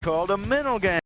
Called a mental game.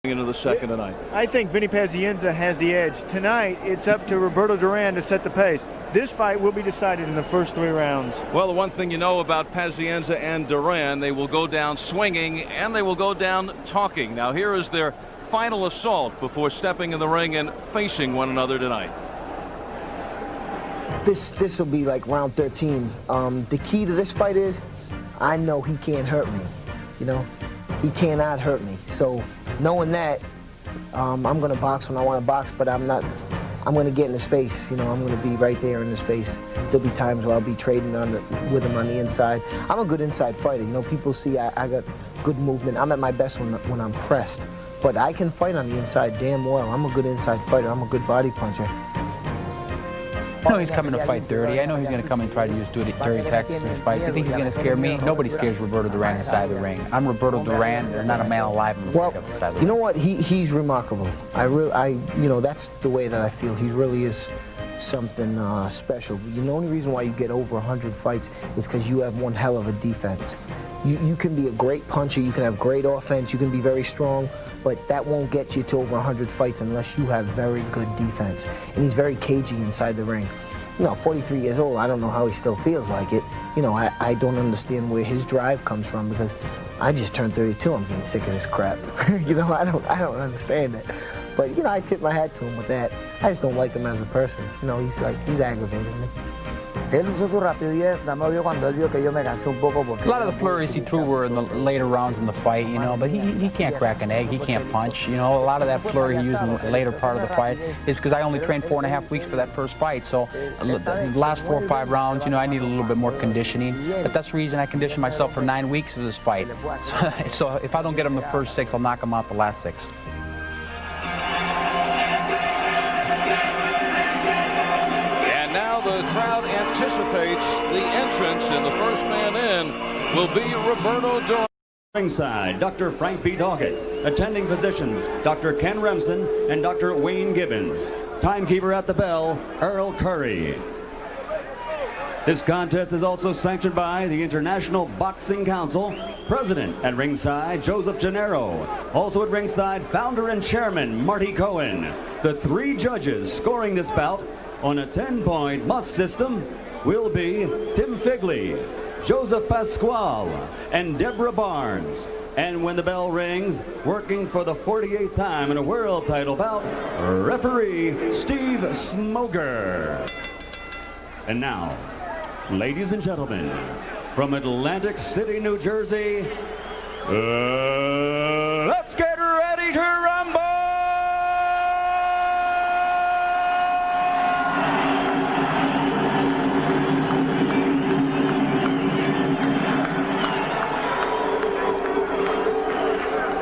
Into the second tonight. I think Vinny Pazienza has the edge. Tonight, it's up to Roberto Duran to set the pace. This fight will be decided in the first 3 rounds. Well, the one thing you know about Pazienza and Duran, they will go down swinging and they will go down talking. Now, here is their final assault before stepping in the ring and facing one another tonight. This will be like round 13. The key to this fight is I know he can't hurt me. You know, he cannot hurt me. So knowing that, I'm going to box when I want to box, but I'm not I'm going to get in his face. You know, I'm going to be right there in his face. There'll be times where I'll be trading with him on the inside. I'm a good inside fighter. You know, people see I got good movement. I'm at my best when I'm pressed. But I can fight on the inside damn well. I'm a good inside fighter. I'm a good body puncher. I know he's coming to fight dirty. I know he's going to come and try to use dirty tactics in his fights. I think he's going to scare me. Nobody scares Roberto Duran inside the ring. I'm Roberto Duran. There's not a man alive in the ring inside the ring. You know what? He's remarkable. You know, that's the way that I feel. He really is something special. The only reason why you get over 100 fights is because you have one hell of a defense. You can be a great puncher. You can have great offense. You can be very strong. But that won't get you to over 100 fights unless you have very good defense. And he's very cagey inside the ring. You know, 43 years old, I don't know how he still feels like it. You know, I don't understand where his drive comes from because I just turned 32. I'm getting sick of this crap. You know, I don't understand it. But, you know, I tip my hat to him with that. I just don't like him as a person. You know, he's aggravating me. A lot of the flurries he threw were in the later rounds in the fight, you know, but he can't crack an egg, he can't punch, you know. A lot of that flurry he used in the later part of the fight is because I only trained 4.5 weeks for that first fight, so the last 4 or 5 rounds, you know, I need a little bit more conditioning, but that's the reason I conditioned myself for 9 weeks for this fight. So if I don't get him the first 6, I'll knock him out the last 6. The crowd anticipates the entrance, and the first man in will be Roberto Duran. Ringside, Dr. Frank B. Doggett. Attending physicians, Dr. Ken Remston and Dr. Wayne Gibbons. Timekeeper at the bell, Earl Curry. This contest is also sanctioned by the International Boxing Council. President at ringside, Joseph Gennaro. Also at ringside, founder and chairman, Marty Cohen. The 3 judges scoring this bout on a 10-point must system will be Tim Figley, Joseph Pasquale, and Deborah Barnes. And when the bell rings, working for the 48th time in a world title bout, referee Steve Smoger. And now, ladies and gentlemen, from Atlantic City, New Jersey, let's get ready to rumble!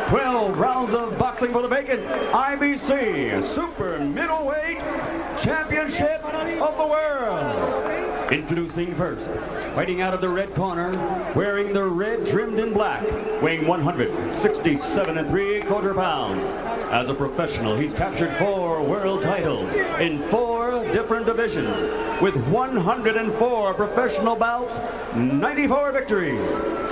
12 rounds of boxing for the vacant IBC Super Middleweight Championship of the World. Introducing first, fighting out of the red corner, wearing the red trimmed in black, weighing 167 3/4 pounds. As a professional, he's captured 4 world titles in 4 different divisions, with 104 professional bouts, 94 victories,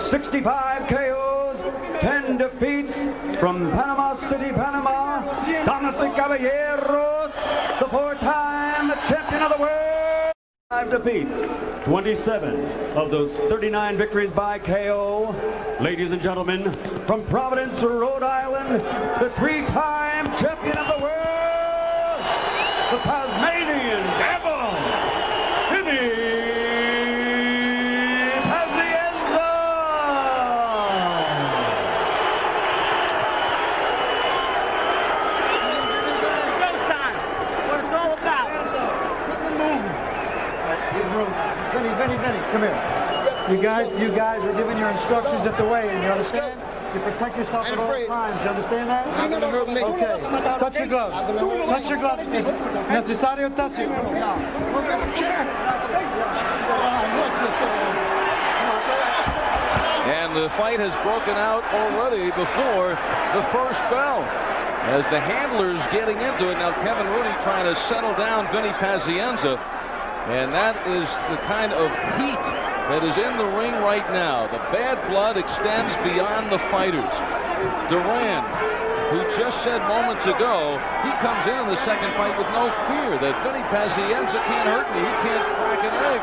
65 KOs, 10 defeats. From Panama City, Panama, Damas y Caballeros, the 4-time champion of the world. 5 defeats, 27 of those 39 victories by KO. Ladies and gentlemen, from Providence, Rhode Island, the 3-time champion of the world, the Tasmanian Devil, Vinny. Vinny, come here. You guys are giving your instructions at the weigh-in, you understand? You protect yourself at all times, you understand that? Okay. Touch your gloves. Touch your gloves. Es necesario touch it. And the fight has broken out already before the first bell. As the handler's getting into it, now Kevin Rooney trying to settle down Vinny Pazienza. And that is the kind of heat that is in the ring right now. The bad blood extends beyond the fighters. Duran, who just said moments ago, he comes in the second fight with no fear that Vinny Pazienza can't hurt me, he can't crack an egg.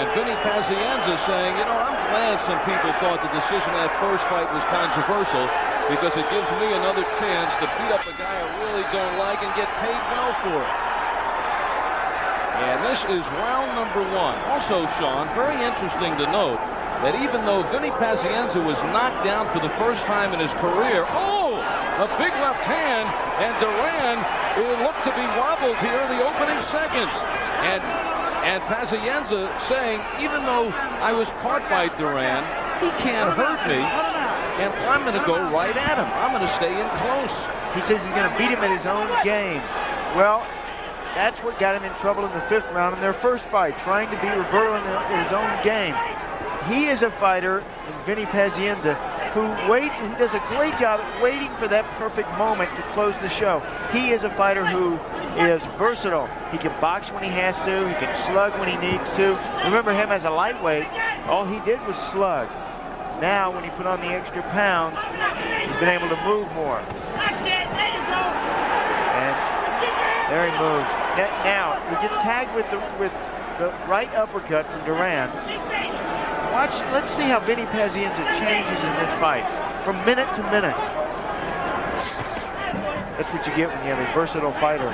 And Vinny Pazienza saying, you know, I'm glad some people thought the decision of that first fight was controversial because it gives me another chance to beat up a guy I really don't like and get paid well for it. And this is round number 1. Also, Sean, very interesting to note that even though Vinny Pazienza was knocked down for the first time in his career, A big left hand, and Duran looked to be wobbled here in the opening seconds. And Pazienza saying, even though I was caught by Duran, he can't hurt me, and I'm going to go right at him. I'm going to stay in close. He says he's going to beat him at his own game. Well, that's what got him in trouble in the 5th round in their first fight, trying to beat Roberto in his own game. He is a fighter, Vinny Pazienza, who does a great job at waiting for that perfect moment to close the show. He is a fighter who is versatile. He can box when he has to. He can slug when he needs to. Remember him as a lightweight, all he did was slug. Now, when he put on the extra pounds, he's been able to move more. And there he moves. Now, he gets tagged with the right uppercut from Duran. Let's see how Vinny Pazienza changes in this fight from minute to minute. That's what you get when you have a versatile fighter.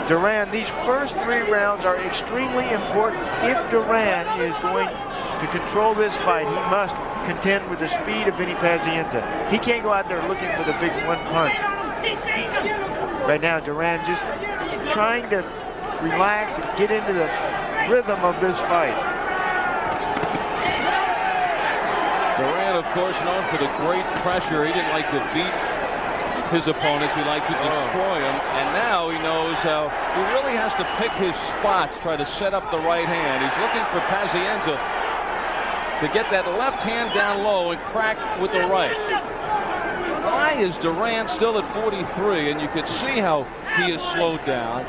Duran, these first 3 rounds are extremely important. If Duran is going to control this fight, he must contend with the speed of Vinny Pazienza. He can't go out there looking for the big one punch. Right now, Duran just trying to relax and get into the rhythm of this fight. Duran, of course, known for the great pressure. He didn't like to beat his opponents. He liked to destroy them. And now he knows how he really has to pick his spots, try to set up the right hand. He's looking for Pazienza to get that left hand down low and crack with the right. Why is Duran still at 43? And you could see how he is slowed down.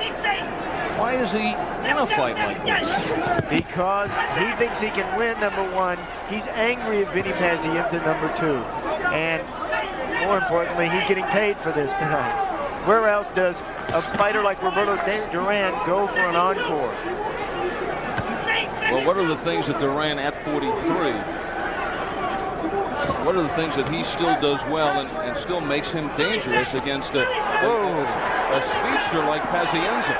Why is he in a fight like this? Because he thinks he can win, number 1. He's angry at Vinny Pazienza, number 2. And more importantly, he's getting paid for this tonight. Where else does a fighter like Roberto Duran go for an encore? Well, what are the things that Duran at 43? What are the things that he still does well and still makes him dangerous against a speedster like Pazienza?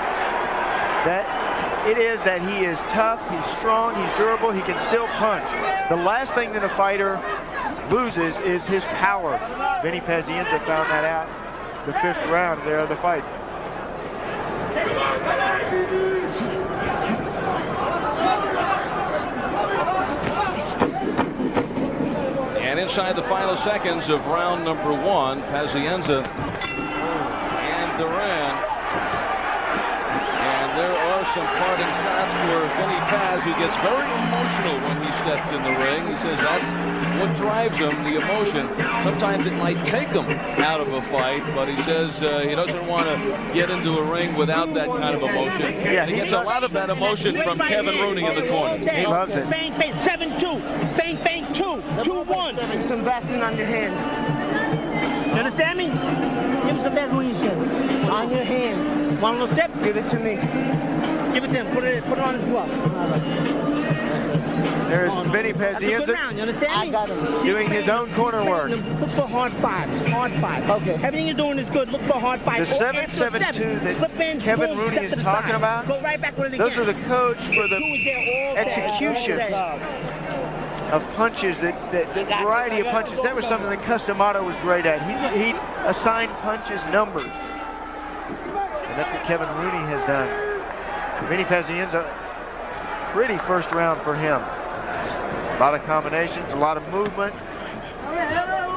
It is that he is tough, he's strong, he's durable, he can still punch. The last thing that a fighter loses is his power. Vinny Pazienza found that out the 5th round there of the fight. And inside the final seconds of round number 1, Pazienza and Duran. There are some parting shots for Vinny Paz, who gets very emotional when he steps in the ring. He says that's what drives him, the emotion. Sometimes it might take him out of a fight, but he says he doesn't want to get into a ring without that kind of emotion. Yeah, he gets a lot of that emotion from Kevin Rooney in the corner. He loves it. Bang, bang, 7-2. Bang, bang, 2. 2-1. Some Vaseline on your hand. You understand me? Give us the Vaseline on your hand. Want a little sip? Give it to me. Give it to him. Put it on his glove. There's Vinny That's a good Pazienza round, you understand me? I got him. doing his own corner work. Look for hard fives. Hard fives. Okay. Everything you're doing is good. Look for hard The fives. 7-7-2 that Kevin Rooney is talking about, Go right back with it those again. are the codes for the execution of punches, the variety of punches. That was something that Customato was great at. He assigned punches numbers. And that's what Kevin Rooney has done. Vinny Pazienza, pretty first round for him. A lot of combinations, a lot of movement.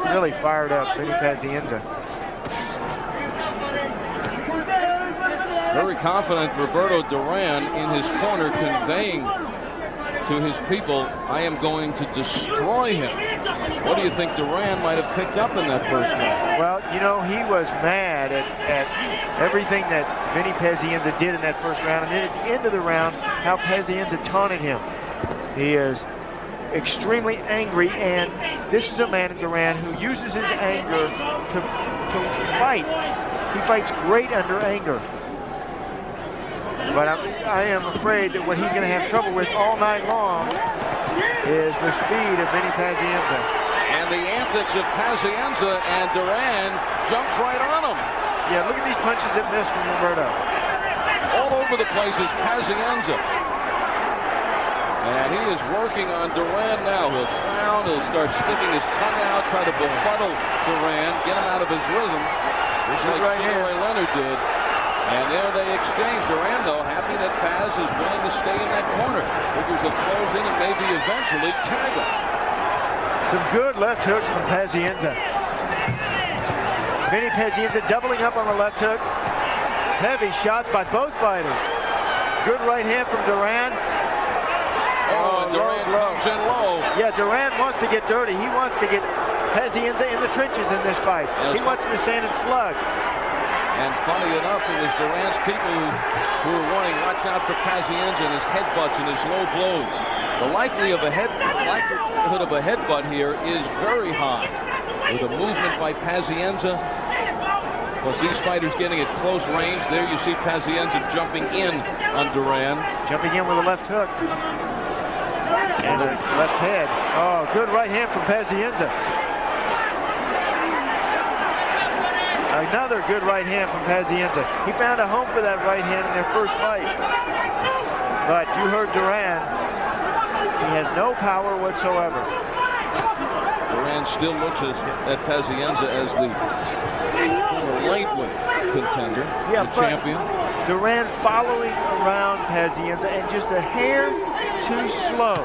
Really fired up, Vinny Pazienza. Very confident Roberto Duran in his corner, conveying to his people, I am going to destroy him. What do you think Duran might have picked up in that first round? Well, you know, he was mad at everything that Vinny Pazienza did in that first round. And then at the end of the round, how Pazienza taunted him. He is extremely angry, and this is a man in Duran who uses his anger to fight. He fights great under anger. But I am afraid that what he's going to have trouble with all night long is the speed of Vinny Pazienza. And the antics of Pazienza, and Duran jumps right on him. Yeah, look at these punches that missed from Roberto. All over the place is Pazienza. And he is working on Duran now. He'll frown, he'll start sticking his tongue out, try to befuddle Duran, get him out of his rhythm, just like Sugar Ray Leonard did. And there they exchange. Duran, though, happy that Paz is willing to stay in that corner. Figures he'll close in and maybe eventually tag him. Some good left hooks from Pazienza. Vinny Pazienza doubling up on the left hook. Heavy shots by both fighters. Good right hand from Duran. Oh, Duran comes in low. Yeah, Duran wants to get dirty. He wants to get Pazienza in the trenches in this fight. He wants him to sand and slug. And funny enough, it was Duran's people who were warning, watch out for Pazienza and his headbutts and his low blows. The likelihood of a headbutt here is very high. With a movement by Pazienza, plus these fighters getting at close range. There you see Pazienza jumping in on Duran. Jumping in with a left hook. And a left head. Oh, good right hand from Pazienza. Another good right hand from Pazienza. He found a home for that right hand in their first fight. But you heard Duran. He has no power whatsoever. Duran still looks at Pazienza as the former lightweight contender, the champion. Duran following around Pazienza and just a hair too slow.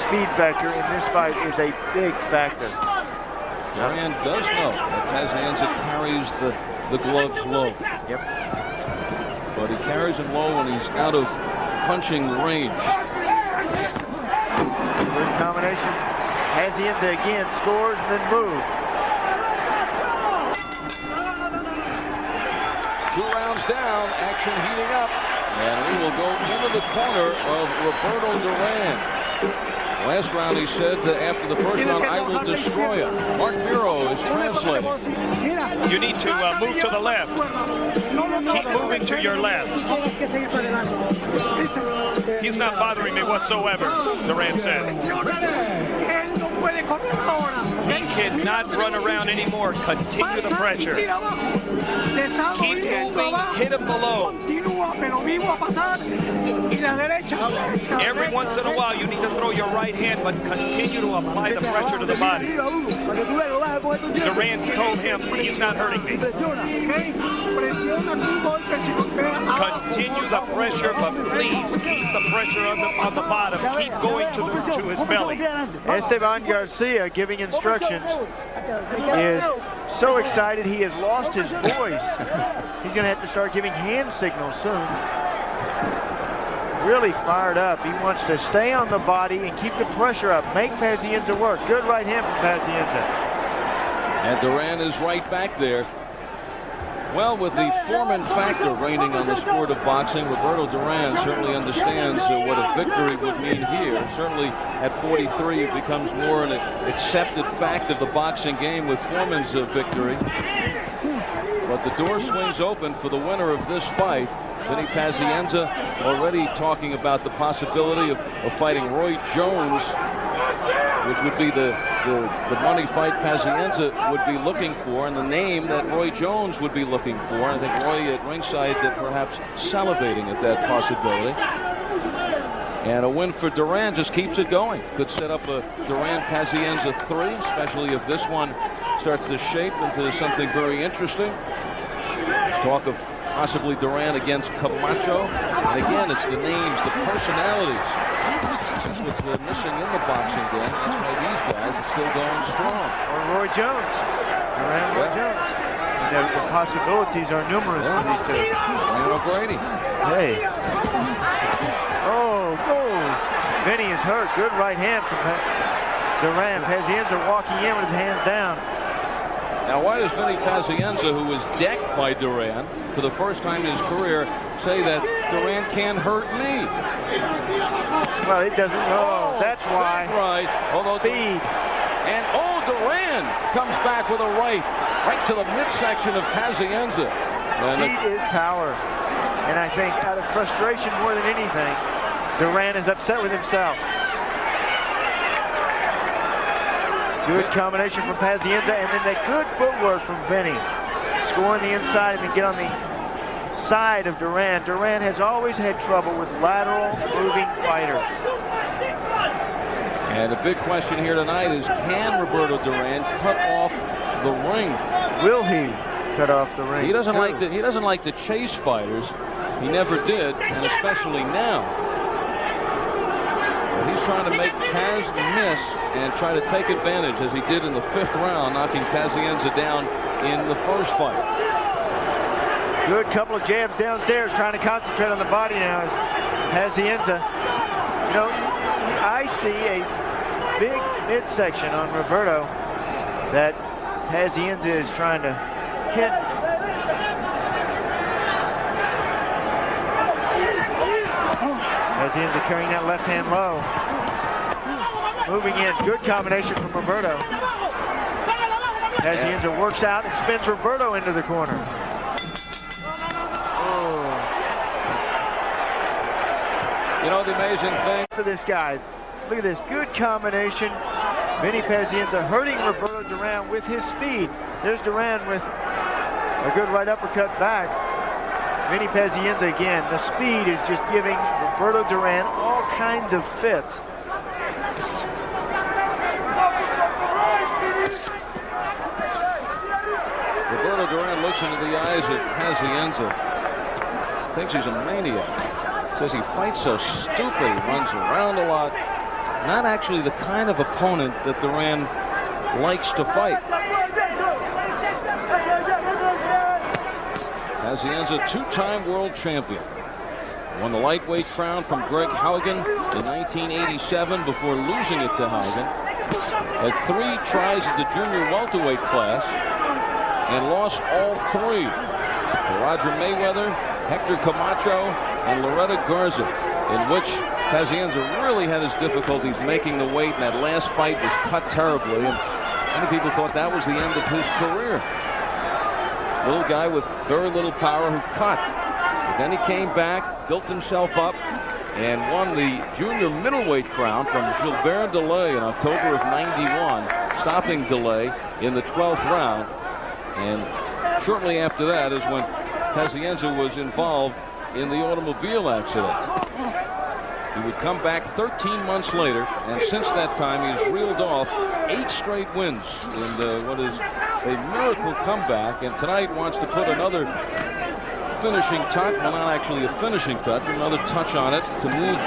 Speed factor in this fight is a big factor. Duran does know that Pazienza carries the gloves low. Yep. But he carries them low when he's out of punching range. Good combination. Pazienza again scores and then moves. 2 rounds down, action heating up. And we will go into the corner of Roberto Duran. Last round he said that after the first round, I will destroy him. Mark Miro is translating. You need to move to the left. Keep moving to your left. He's not bothering me whatsoever, Duran says. He cannot run around anymore. Continue the pressure. Keep moving. Hit him below. Every once in a while, you need to throw your right hand, but continue to apply the pressure to the body. Duran told him, he's not hurting me. Continue the pressure, but please keep the pressure on the bottom. Keep going to his belly. Esteban Garcia giving instructions is so excited he has lost his voice. He's going to have to start giving hand signals soon. Really fired up. He wants to stay on the body and keep the pressure up. Make Pazienza work. Good right hand from Pazienza. And Duran is right back there. Well, with the Foreman factor reigning on the sport of boxing, Roberto Duran certainly understands what a victory would mean here. Certainly at 43, it becomes more an accepted fact of the boxing game with Foreman's victory. But the door swings open for the winner of this fight. Vinny Pazienza already talking about the possibility of fighting Roy Jones, which would be the money fight Pazienza would be looking for, and the name that Roy Jones would be looking for. I think Roy at ringside that perhaps salivating at that possibility. And a win for Duran just keeps it going. Could set up a Duran-Pazienza 3, especially if this one starts to shape into something very interesting. There's talk of possibly Duran against Camacho. And again, it's the names, the personalities. That's what's missing in the boxing game. That's why these guys are still going strong. Or Roy Jones. Duran, Roy Jones. The possibilities are numerous for these two. Brady. Hey. Oh, Vinny is hurt. Good right hand from Duran. Pazienza walking in with his hands down. Now, why does Vinny Pazienza, who was decked by Duran for the first time in his career, say that Duran can't hurt me? Well, it doesn't. Oh, that's why. Right. Although speed. And Duran comes back with a right to the midsection of Pazienza. Speed is power. And I think out of frustration more than anything, Duran is upset with himself. Good combination from Pazienza, and then the good footwork from Vinny. Scoring the inside and then get on the side of Duran. Duran has always had trouble with lateral moving fighters. And the big question here tonight is, can Roberto Duran cut off the ring? Will he cut off the ring? He doesn't like to chase fighters. He never did, and especially now. But he's trying to make Paz miss and try to take advantage, as he did in the 5th round, knocking Pazienza down in the first fight. Good couple of jabs downstairs, trying to concentrate on the body now. Pazienza. You know, I see a big midsection on Roberto that Pazienza is trying to hit. Pazienza carrying that left hand low. Moving in, good combination from Roberto. Pazienza works out and spins Roberto into the corner. Oh. You know, the amazing thing for this guy, look at this, good combination. Vinny Pazienza hurting Roberto Duran with his speed. There's Duran with a good right uppercut back. Vinny Pazienza again, the speed is just giving Roberto Duran all kinds of fits. Roberto Duran looks into the eyes of Pazienza. Thinks he's a maniac. Says he fights so stupid, he runs around a lot. Not actually the kind of opponent that Duran likes to fight. Pazienza, 2-time world champion. Won the lightweight crown from Greg Haugen in 1987 before losing it to Haugen. Had 3 tries at the junior welterweight class and lost all 3 to Roger Mayweather, Hector Camacho, and Loretta Garza, in which Pazienza really had his difficulties making the weight, and that last fight was cut terribly, and many people thought that was the end of his career. Little guy with very little power who cut. But then he came back, built himself up, and won the junior middleweight crown from Gilbert Delay in October of '91, stopping Delay in the 12th round. And shortly after that is when Pazienza was involved in the automobile accident. He would come back 13 months later, and since that time he has reeled off 8 straight wins in what is a miracle comeback, and tonight wants to put another finishing touch, well, not actually a finishing touch, another touch on it to move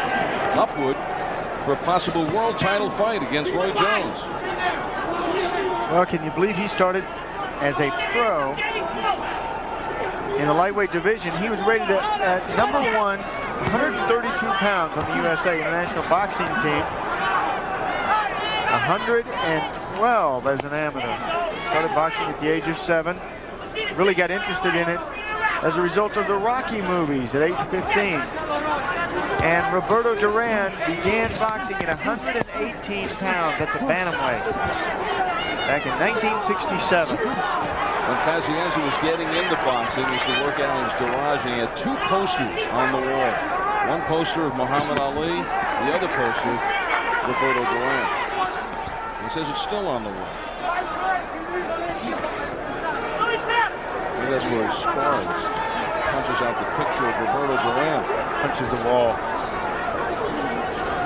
upward for a possible world title fight against Roy Jones. Well, can you believe he started as a pro in the lightweight division? He was rated at number 1, 132 pounds on the USA International Boxing Team. 112 as an amateur. Started boxing at the age of 7. Really got interested in it as a result of the Rocky movies at age 15. And Roberto Duran began boxing at 118 pounds. That's a bantamweight. Back in 1967. When Pazienza was getting into boxing, he used to work out in his garage, and he had 2 posters on the wall. One poster of Muhammad Ali, the other poster, Roberto Duran. He says it's still on the wall. Maybe that's where he spars. Punches out the picture of Roberto Duran. Punches the wall.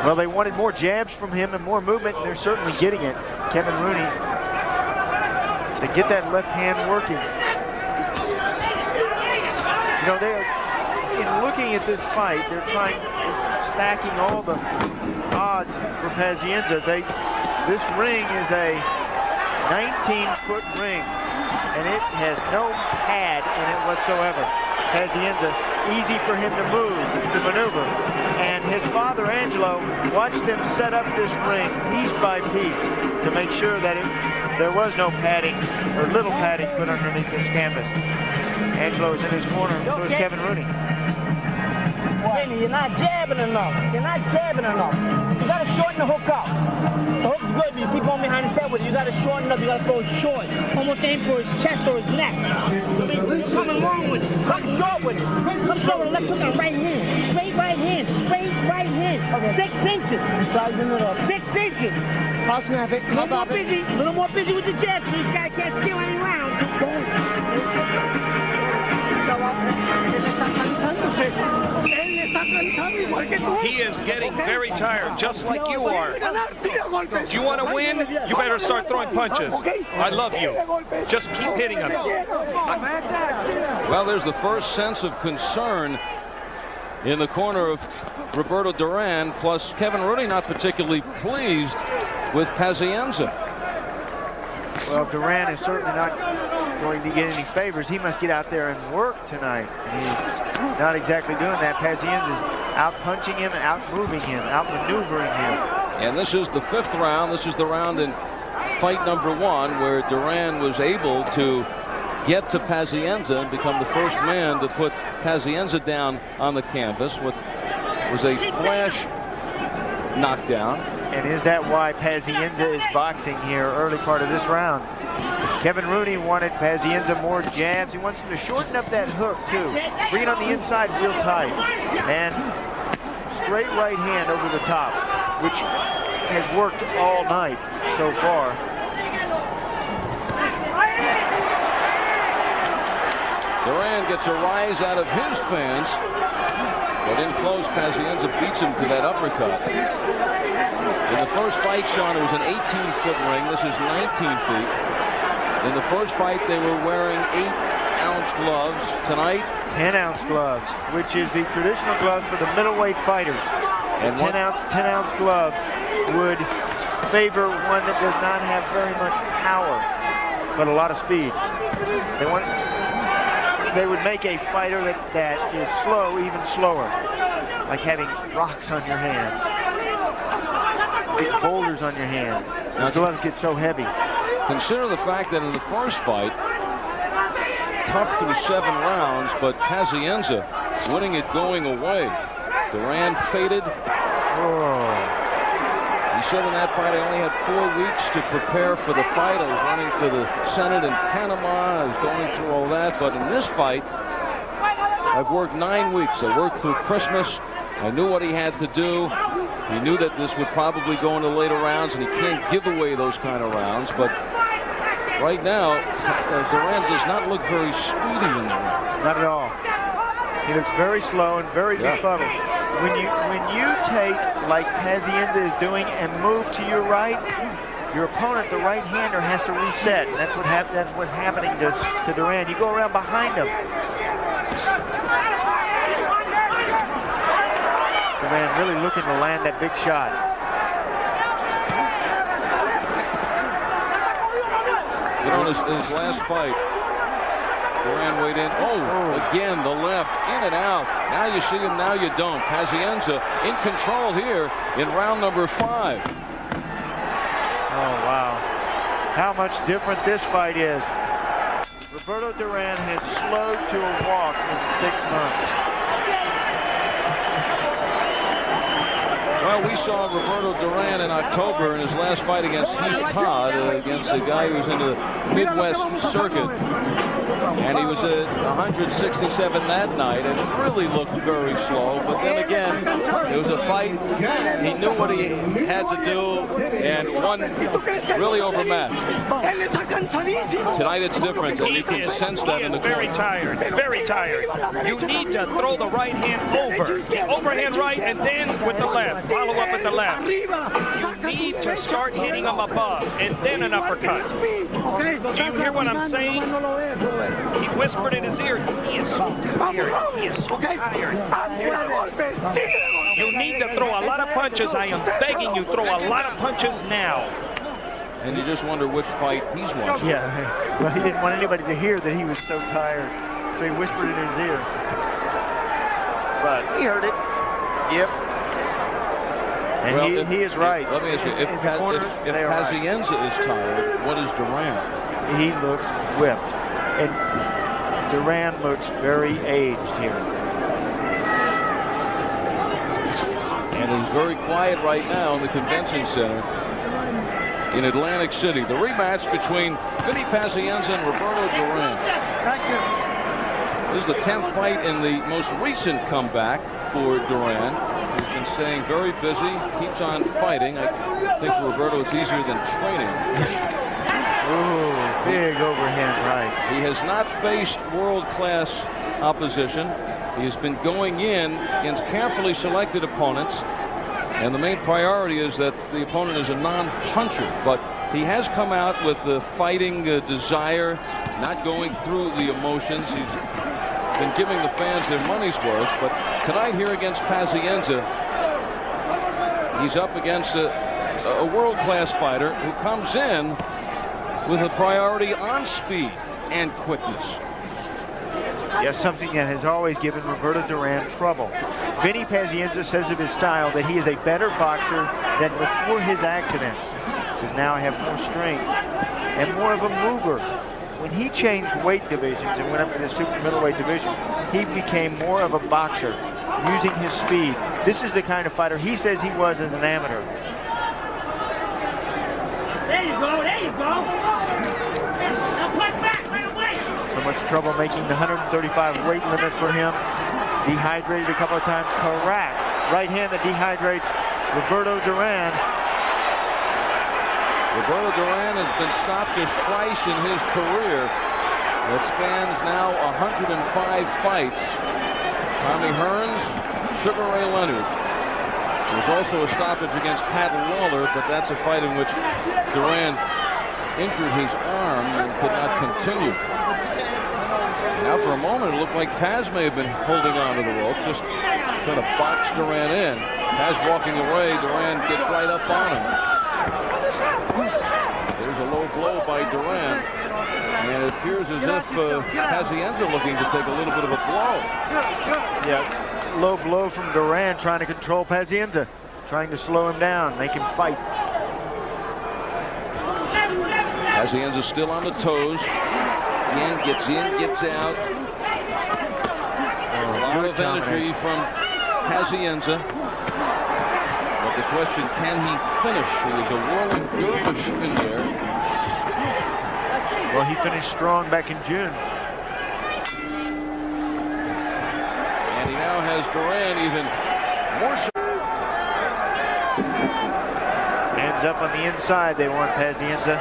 Well, they wanted more jabs from him and more movement, and they're certainly getting it. Kevin Rooney, to get that left hand working. You know, in looking at this fight, they're stacking all the odds for Pazienza. This ring is a 19-foot ring, and it has no pad in it whatsoever. Pazienza, easy for him to move, to maneuver. And his father, Angelo, watched them set up this ring piece by piece to make sure that there was no padding or little padding put underneath this canvas. Angelo is in his corner, so is Kevin Rooney. Vinny, you're not jabbing enough. You're not jabbing enough. You got to shorten the hook up. The hook's good, but you keep going behind his head with it. You got to shorten up. You got to throw it short. Almost aim for his chest or his neck. Coming long with it. Come short with it. Come short with a left hook and a right hand. Straight right hand. Straight right hand. Okay. 6 inches. 6 inches. I'll snap it. A little more busy with the jab, so this guy can't steal any rounds. Keep going. He is getting very tired, just like you are. Do you want to win? You better start throwing punches. I love you. Just keep hitting him. Well, there's the first sense of concern in the corner of Roberto Duran, plus Kevin Rooney not particularly pleased with Pazienza. Well, Duran is certainly not going to get any favors. He must get out there and work tonight. He's not exactly doing that. Pazienza's out-punching him, out-moving him, out-maneuvering him. And this is the 5th round. This is the round in fight number 1 where Duran was able to get to Pazienza and become the first man to put Pazienza down on the canvas. What was a flash knockdown. And is that why Pazienza is boxing here early part of this round? Kevin Rooney wanted Pazienza more jabs. He wants him to shorten up that hook, too. Bring it on the inside real tight. And straight right hand over the top, which has worked all night so far. Duran gets a rise out of his fans, but in close, Pazienza beats him to that uppercut. In the first fight, Sean, it was an 18-foot ring. This is 19 feet. In the first fight, they were wearing 8-ounce gloves. Tonight, 10-ounce gloves, which is the traditional gloves for the middleweight fighters. And 10-ounce gloves would favor one that does not have very much power, but a lot of speed. They would make a fighter that is slow even slower, like having rocks on your hand, big boulders on your hand. The gloves get so heavy. Consider the fact that in the first fight, tough through 7 rounds, but Pazienza winning it going away. Duran faded. He said in that fight, I only had 4 weeks to prepare for the fight. I was running for the Senate in Panama. I was going through all that. But in this fight, I've worked 9 weeks. I worked through Christmas. I knew what he had to do. He knew that this would probably go into later rounds, and he can't give away those kind of rounds. But right now, Duran does not look very speedy in the round. Not at all. He looks very slow and very befuddled. When you take, like Pazienza is doing, and move to your right, your opponent, the right-hander, has to reset. And that's what's happening to Duran. You go around behind him. Duran really looking to land that big shot. You know, in his last fight, Duran weighed in. Again, the left, in and out. Now you see him, now you don't. Pazienza in control here in round number 5. Oh, wow. How much different this fight is. Roberto Duran has slowed to a walk in 6 months. Well, we saw Roberto Duran in October in his last fight against Heath Todd, against a guy who was in the Midwest circuit. And he was at 167 that night, and it really looked very slow. But then again, it was a fight. He knew what he had to do, and won really overmatched. Tonight it's different, and you can sense that in the corner. Very tired, very tired. You need to throw the right hand over. Overhand right, and then with the left. Follow up with the left. You need to start hitting him above, and then an uppercut. Do you hear what I'm saying? He whispered in his ear, he is so tired. He is so tired. You need to throw a lot of punches. I am begging you, throw a lot of punches now. And you just wonder which fight he's watching. Yeah, well, he didn't want anybody to hear that he was so tired, so he whispered in his ear. But he heard it. Yep. And well, he is right. Let me ask you, if Pazienza is tired, what is Duran? He looks whipped. And Duran looks very aged here. And he's very quiet right now in the convention center in Atlantic City. The rematch between Vinny Pazienza and Roberto Duran. This is the 10th fight in the most recent comeback for Duran. He's been staying very busy, keeps on fighting. I think for Roberto it's easier than training. Ooh, big overhand right. He has not faced world-class opposition. He's been going in against carefully selected opponents, and the main priority is that the opponent is a non-puncher, but he has come out with the fighting desire, not going through the emotions. He's been giving the fans their money's worth, but tonight here against Pazienza, he's up against a world-class fighter who comes in with a priority on speed and quickness. Yes, something that has always given Roberto Duran trouble. Vinny Pazienza says of his style that he is a better boxer than before his accidents, because now I have more strength and more of a mover. When he changed weight divisions and went up to the super middleweight division, he became more of a boxer, using his speed. This is the kind of fighter he says he was as an amateur. There you go, there you go. Now push back right away. So much trouble making the 135 weight limit for him. Dehydrated a couple of times. Correct. Right hand that dehydrates Roberto Duran. Roberto Duran has been stopped just twice in his career. That spans now 105 fights. Tommy Hearns, Sugar Ray Leonard. There's also a stoppage against Pat Lawler, but that's a fight in which Duran injured his arm and could not continue. Now for a moment it looked like Paz may have been holding on to the rope, just trying to box Duran in. Paz walking away, Duran gets right up on him. There's a low blow by Duran, and it appears as if Pazienza looking to take a little bit of a blow. Yeah, low blow from Duran trying to control Pazienza, trying to slow him down, make him fight. Pazienza still on the toes. Again, gets in, gets out. A lot of energy from Pazienza. But the question, can he finish? He is a whirling dervish in there. Well, he finished strong back in June. And he now has Duran even more so. Hands up on the inside, they want Pazienza.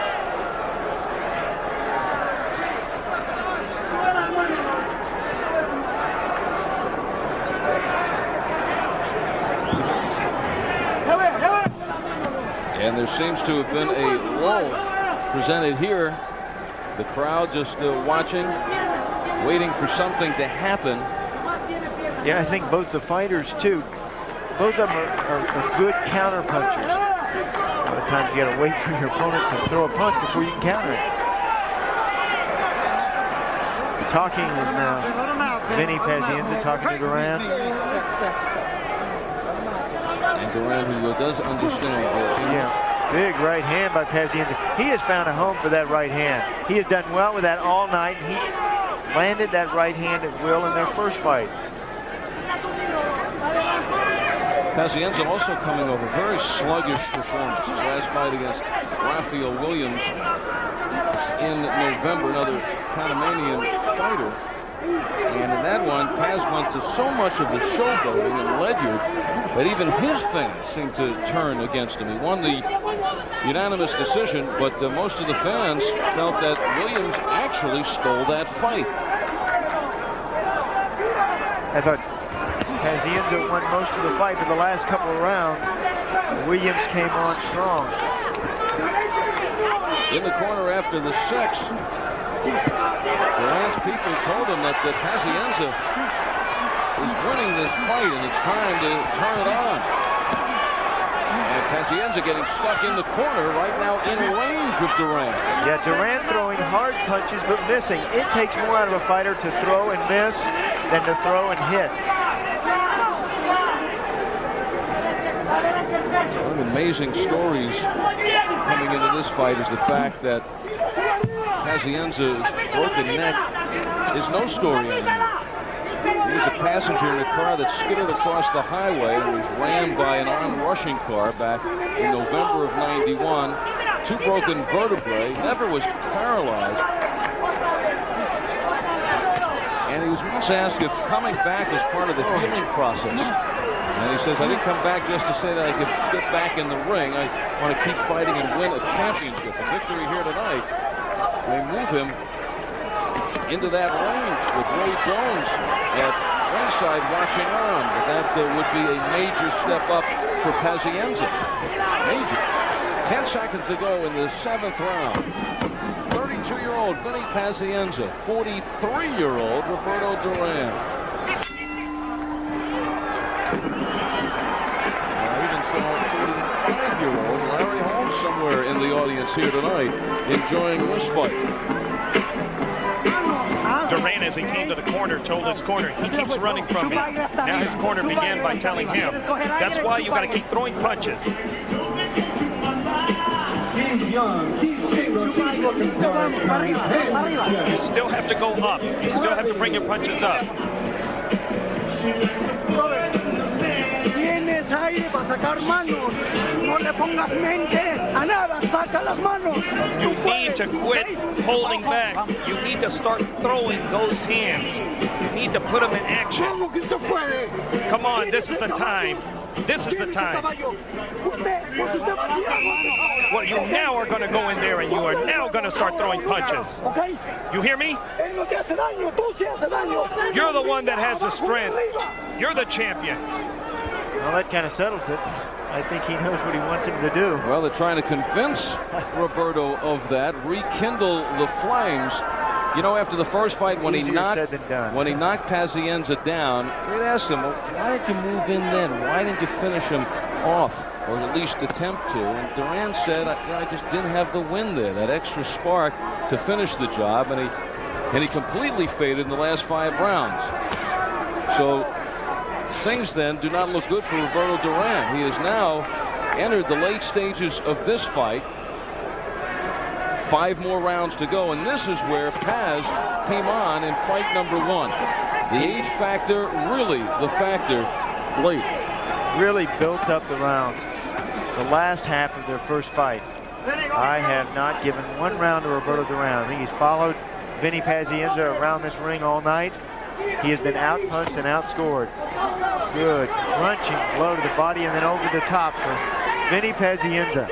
And there seems to have been a lull presented here. The crowd just watching, waiting for something to happen. Yeah, I think both the fighters, too, both of them are good counter punchers. A lot of times you got to wait for your opponent to throw a punch before you can counter it. The talking is now Vinny Pazienza talking to Duran. And Duran, who does understand yeah, big right hand by Pazienza. He has found a home for that right hand. He has done well with that all night. He landed that right hand at will in their first fight. Pazienza also coming over very sluggish performance. His last fight against Rafael Williams in November, another Panamanian fighter. And in that one, Paz went to so much of the showboating and Ledyard that even his fans seemed to turn against him. He won the unanimous decision, but most of the fans felt that Williams actually stole that fight. I thought Pazienza won most of the fight, but the last couple of rounds, Williams came on strong. In the corner after the sixth, Duran's people told him that Pazienza is winning this fight and it's time to turn it on. And Pazienza getting stuck in the corner right now in range of Duran. Yeah, Duran throwing hard punches but missing. It takes more out of a fighter to throw and miss than to throw and hit. One of the amazing stories coming into this fight is the fact that Pazienza's broken neck is no story anymore. He was a passenger in a car that skidded across the highway and was rammed by an on-rushing car back in November of '91. 2 broken vertebrae, never was paralyzed. And he was once asked if coming back is part of the healing process. And he says, I didn't come back just to say that I could get back in the ring. I want to keep fighting and win a championship. A victory here tonight may move him into that range with Ray Jones at ringside watching on. But that would be a major step up for Pazienza. Major. 10 seconds to go in the 7th round. 32-year-old Vinny Pazienza, 43-year-old Roberto Duran. I even saw 45-year-old Larry Holmes somewhere in the audience here tonight enjoying this fight. Duran, as he came to the corner, told his corner, he keeps running from me. Now his corner began by telling him, that's why you got to keep throwing punches. You still have to go up. You still have to bring your punches up. Tienes aire para sacar manos. No le pongas mente a nada. Saca las manos. You need to quit holding back. You need to start throwing those hands. You need to put them in action. Come on, this is the time. This is the time. Well, you now are going to go in there and you are now going to start throwing punches. You hear me? You're the one that has the strength. You're the champion. Well, that kind of settles it. I think he knows what he wants him to do. Well, they're trying to convince Roberto of that, rekindle the flames. You know, after the first fight, when he knocked Pazienza down, they asked him, well, why didn't you move in then? Why didn't you finish him off, or at least attempt to? And Duran said, I just didn't have the wind there, that extra spark to finish the job, and he completely faded in the last 5 rounds. So things then do not look good for Roberto Duran. He has now entered the late stages of this fight. 5 more rounds to go, and this is where Paz came on in fight number 1. The age factor, really the factor, late. Really built up the rounds. The last half of their first fight. I have not given 1 round to Roberto Duran. I think he's followed Vinny Pazienza around this ring all night. He has been outpunched and outscored. Good crunching blow to the body and then over the top for Vinny Pazienza.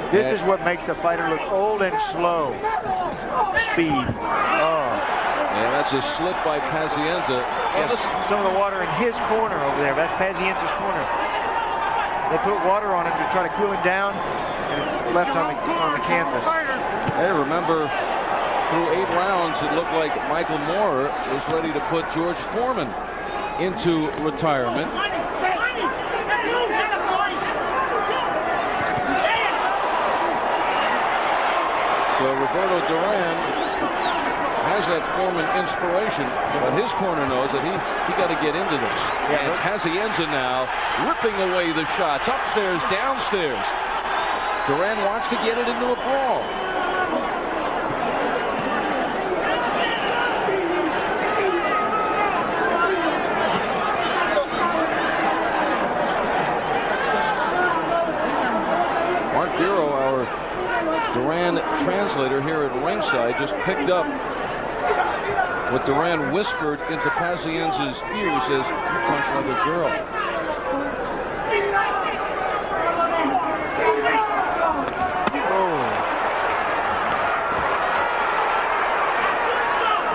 This is what makes the fighter look old and slow. Speed. Oh. Yeah, that's a slip by Pazienza. Well, listen to some of the water in his corner over there. That's Pazienza's corner. They put water on him to try to cool him down, and it's left on the canvas. Hey, remember, through 8 rounds, it looked like Michael Moorer was ready to put George Foreman into retirement. So Roberto Duran has that Foreman inspiration, but his corner knows that he got to get into this. Yeah, and Pazienza now ripping away the shots, upstairs, downstairs. Duran wants to get it into a brawl. Mark Bureau, our Duran translator here at ringside, just picked up what Duran whispered into Pazienza's ear. He says, "You punch like a girl."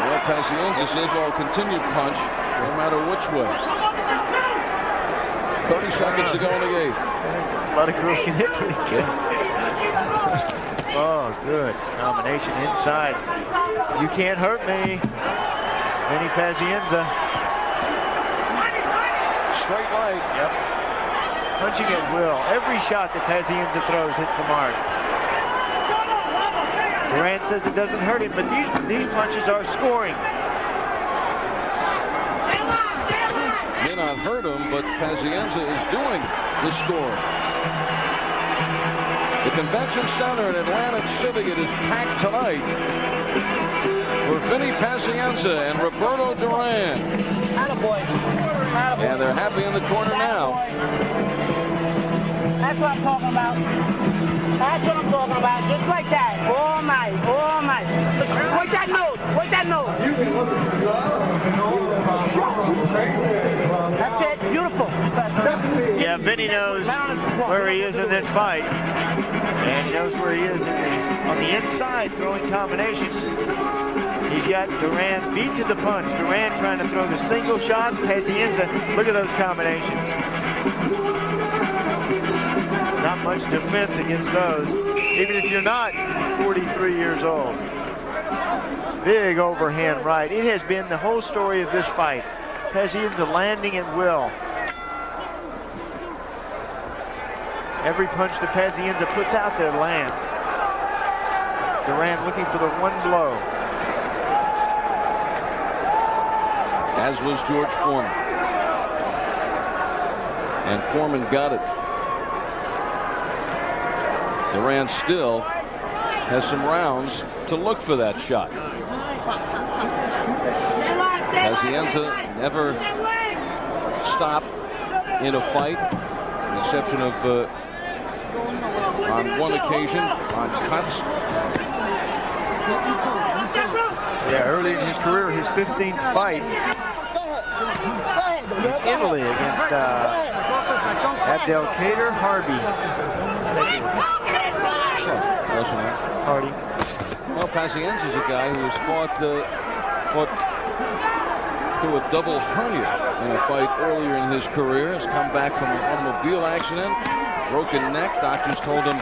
Well, Pazienza says, well, continued punch, no matter which way. 30 seconds to go in the game. A lot of girls can hit pretty good. Oh, good. Combination inside. You can't hurt me. Vinny Pazienza. Straight right. Yep. Punching at will. Every shot that Pazienza throws hits the mark. Duran says it doesn't hurt him, but these punches are scoring. May not hurt him, but Pazienza is doing the scoring. The convention center in Atlantic City, it is packed tonight for Vinny Pazienza and Roberto Duran. And they're happy in the corner now. That's what I'm talking about. That's what I'm talking about. Just like that. Oh my, oh my. Wait that nose. Wait that nose. That's it. Beautiful. Yeah, Vinny knows where he is in this fight. And he knows where he is on the inside, throwing combinations. He's got Duran beat to the punch. Duran trying to throw the single shots. Pazienza, look at those combinations. Not much defense against those, even if you're not 43 years old. Big overhand right. It has been the whole story of this fight. Pazienza landing at will. Every punch that Pazienza puts out there lands. Duran looking for the one blow. As was George Foreman. And Foreman got it. Duran still has some rounds to look for that shot. Pazienza never stopped in a fight, with the exception of on one occasion on cuts. Yeah, early in his career, his 15th fight in Italy against Abdelkader Harbi. Hardy. Well, Pazienza's a guy who has fought through a double hernia in a fight earlier in his career. Has come back from an automobile accident, broken neck. Doctors told him,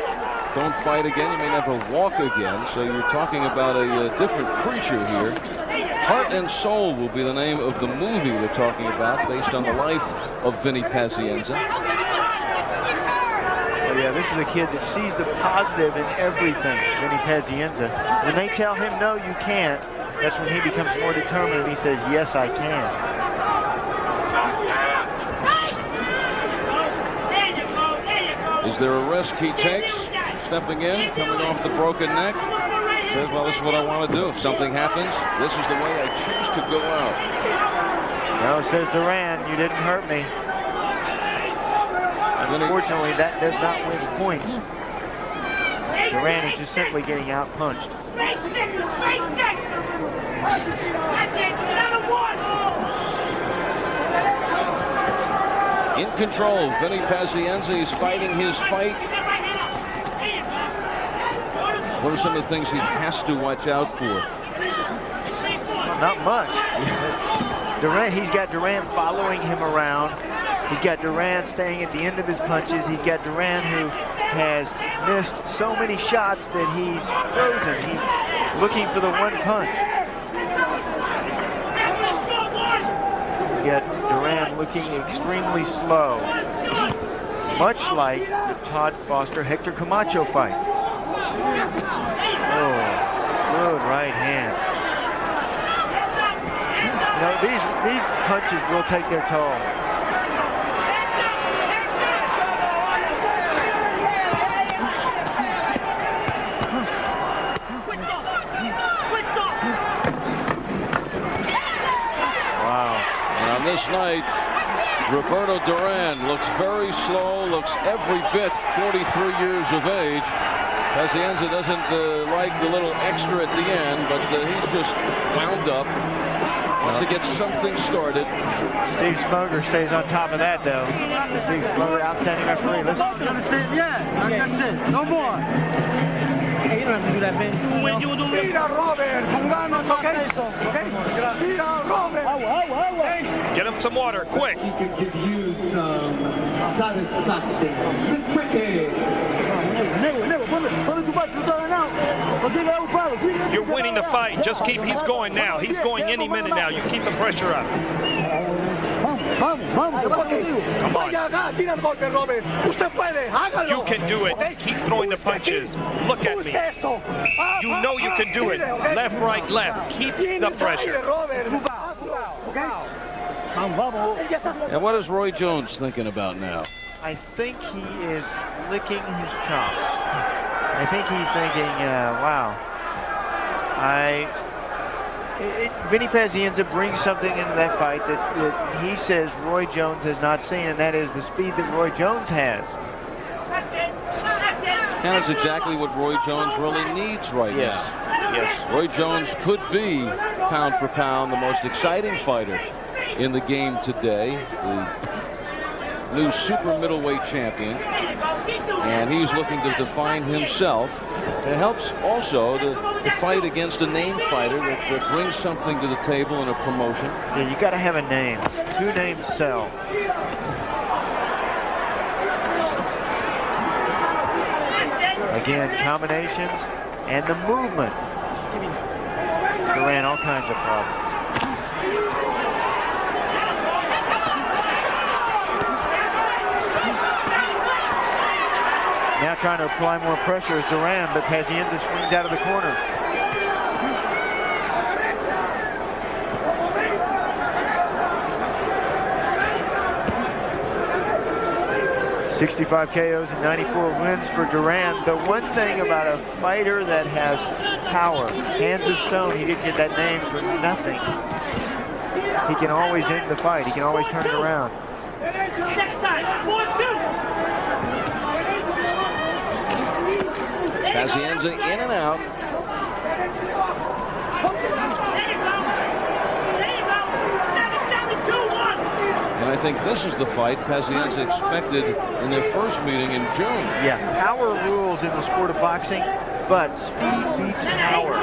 don't fight again, you may never walk again. So you're talking about a different creature here. Heart and Soul will be the name of the movie we're talking about, based on the life of Vinny Pazienza. Oh yeah, this is a kid that sees the positive in everything, Vinny Pazienza. When they tell him, no, you can't, that's when he becomes more determined and he says, yes, I can. Is there a risk he takes? Stepping in, coming off the broken neck. Says, well, this is what I want to do. If something happens, this is the way I choose to go out. No, says Duran, you didn't hurt me. Unfortunately, that does not win points. Duran is just simply getting out-punched. In control, Vinny Pazienza is fighting his fight. What are some of the things he has to watch out for? Not much. Duran, he's got Duran following him around. He's got Duran staying at the end of his punches. He's got Duran who has missed so many shots that he's frozen. He's looking for the one punch. He's got Duran looking extremely slow. Much like the Todd Foster-Hector Camacho fight. Oh, good right hand. You know, these punches will take their toll. Wow. And on this night, Roberto Duran looks very slow, looks every bit 43 years of age. Pazienza doesn't like the little extra at the end, but he's just wound up. Wants to get something started. Steve Smoger stays on top of that, though. Steve Smoger, outstanding referee. Listen. Yeah, that's it. No more. Hey, you don't have to do that, Ben. Mira, Robert, con ganas, okay? Mira, Robert. Get him some water, quick. He could give you some satisfaction. This quick. You're winning the fight. Just keep, he's going now. He's going any minute now. You keep the pressure up. Come on. You can do it. Keep throwing the punches. Look at me. You know you can do it. Left, right, left. Keep the pressure. And what is Roy Jones thinking about now? I think he is licking his chops. I think he's thinking, wow. Vinny Pazienza brings something into that fight that he says Roy Jones has not seen, and that is the speed that Roy Jones has. And it's exactly what Roy Jones really needs right now. Yes. Roy Jones could be, pound for pound, the most exciting fighter in the game today. The new super middleweight champion. And he's looking to define himself It helps also to fight against a name fighter that brings something to the table in a promotion. Yeah, you got to have a name. 2 names sell. Again, combinations and the movement. Duran, all kinds of problems. Now trying to apply more pressure is Duran, but Pazienza swings out of the corner. $65 KOs and 94 wins for Duran. The one thing about a fighter that has power, hands of stone, he didn't get that name for nothing. He can always end the fight. He can always turn it around. Pazienza in and out. And I think this is the fight Pazienza expected in their first meeting in June. Yeah, power rules in the sport of boxing, but speed beats power.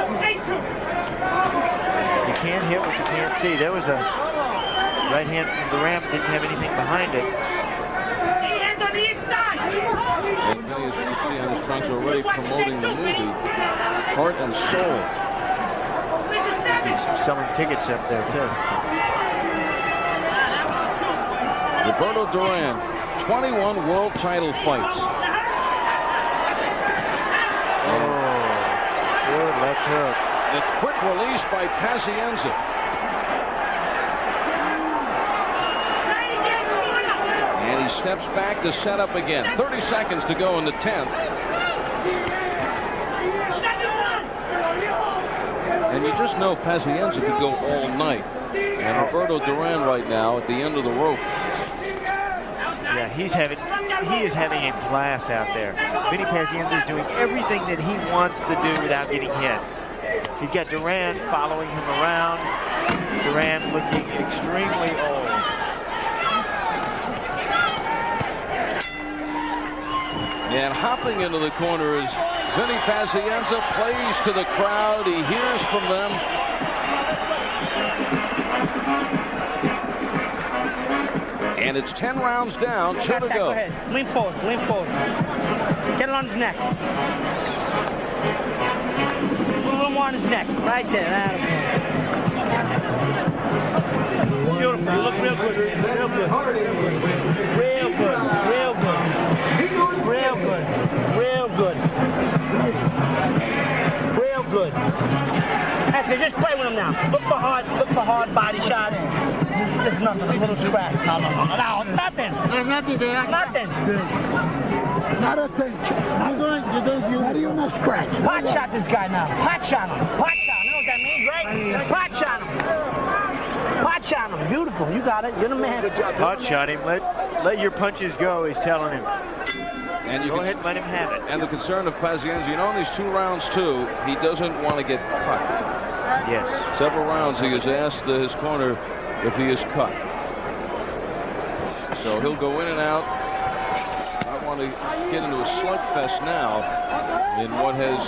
You can't hit what you can't see. There was a right hand from Duran, didn't have anything behind it. And Vinny, as you can see on his trunks, already promoting the movie, Heart and Soul. He's selling tickets up there, too. Roberto Duran, 21 world title fights. Oh, good left hook. A quick release by Pazienza. And he steps back to set up again. 30 seconds to go in the 10th. And you just know Pazienza could go all night. And Roberto Duran right now at the end of the rope. Yeah, he is having a blast out there. Vinny Pazienza is doing everything that he wants to do without getting hit. He's got Duran following him around. Duran looking extremely old. And hopping into the corner is Vinny Pazienza, plays to the crowd. He hears from them. And it's 10 rounds down, 2 to go. Go ahead. Lean forward, lean forward. Get it on his neck. Put a little more on his neck. Right there. Beautiful. You look real good. Real good. Real good. Real good. Real good. Real good. Real good. That's it. Just play with him now. Look for hard body shot. Just nothing. A little scratch. No, nothing. There's nothing there. Nothing. Not a thing. How do you know scratch? Pot shot this guy now. Pot shot him. Pot shot him. You know what that means, right? Pot shot him. Pot shot him. Beautiful. You got it. You're the man. Pot shot him. Let your punches go, he's telling him. And you go ahead and let him have it. And the concern of Pazienza, you know, in these 2 rounds, too, he doesn't want to get cut. Yes. Several rounds he has asked his corner if he is cut. So he'll go in and out. I want to get into a slugfest now in what has